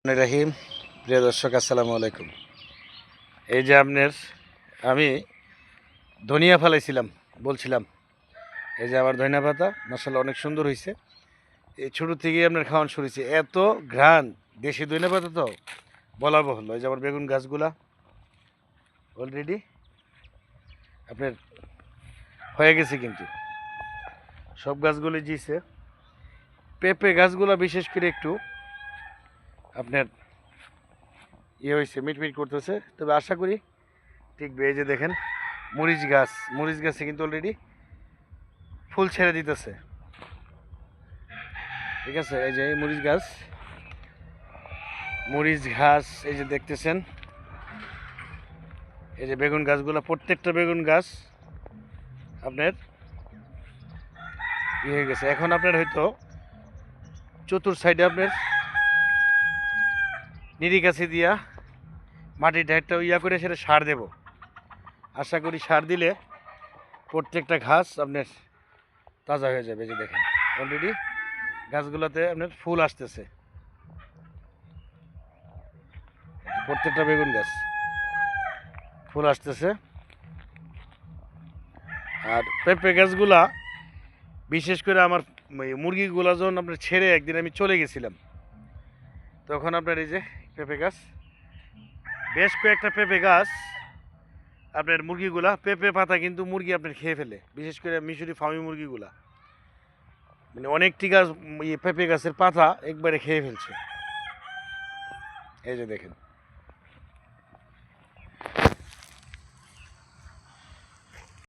রাহিম, প্রিয় দর্শক আসসালামু আলাইকুম। এই যে আমি ধনিয়া ফেলাইছিলাম, বলছিলাম এই যে আমার ধনিয়া পাতা মাশাআল্লাহ অনেক সুন্দর হয়েছে। এই ছোটো থেকেই আপনার খাওয়ান শুরু হয়েছে, এত ঘ্রাণ দেশি ধনিয়া পাতা তো বলা বহুল। এই যে আমার বেগুন গাছগুলা অলরেডি আপনার হয়ে গেছে, কিন্তু সব গাছগুলি জিছে। পেঁপে গাছগুলা বিশেষ করে একটু আপনার হয়েছে, মিটমিট করতেছে, তবে আশা করি টিকবে। এই যে দেখেন মরিচ গাছে কিন্তু অলরেডি ফুল ছেড়ে দিতেছে, ঠিক আছে। এই যে এই মরিচ ঘাস এই যে দেখতেছেন। এই যে বেগুন গাছগুলো, প্রত্যেকটা বেগুন গাছ আপনার হয়ে গেছে। এখন আপনার হয়তো চতুর সাইডে আপনার নিরিগাছি দিয়া মাটির ঢাইটটা করে সেটা সার দেব। আশা করি সার দিলে প্রত্যেকটা ঘাস আপনার তাজা হয়ে যাবে। যে দেখেন অলরেডি গাছগুলোতে আপনার ফুল আসতেছে, প্রত্যেকটা বেগুন গাছ ফুল আসতেছে। আর পেঁপে গাছগুলা বিশেষ করে আমার মুরগিগুলা যখন আপনার ছেড়ে একদিন আমি চলে গেছিলাম, তখন আপনার এই যে পেঁপে গাছ, বেশ কয়েকটা পেঁপে গাছ আপনার মুরগিগুলা, পেঁপে পাতা কিন্তু মুরগি আপনার খেয়ে ফেলে, বিশেষ করে মিশরি ফার্মি মুরগিগুলা মানে অনেকটি গাছ পেঁপে গাছের পাতা একবারে খেয়ে ফেলছে। এই যে দেখেন।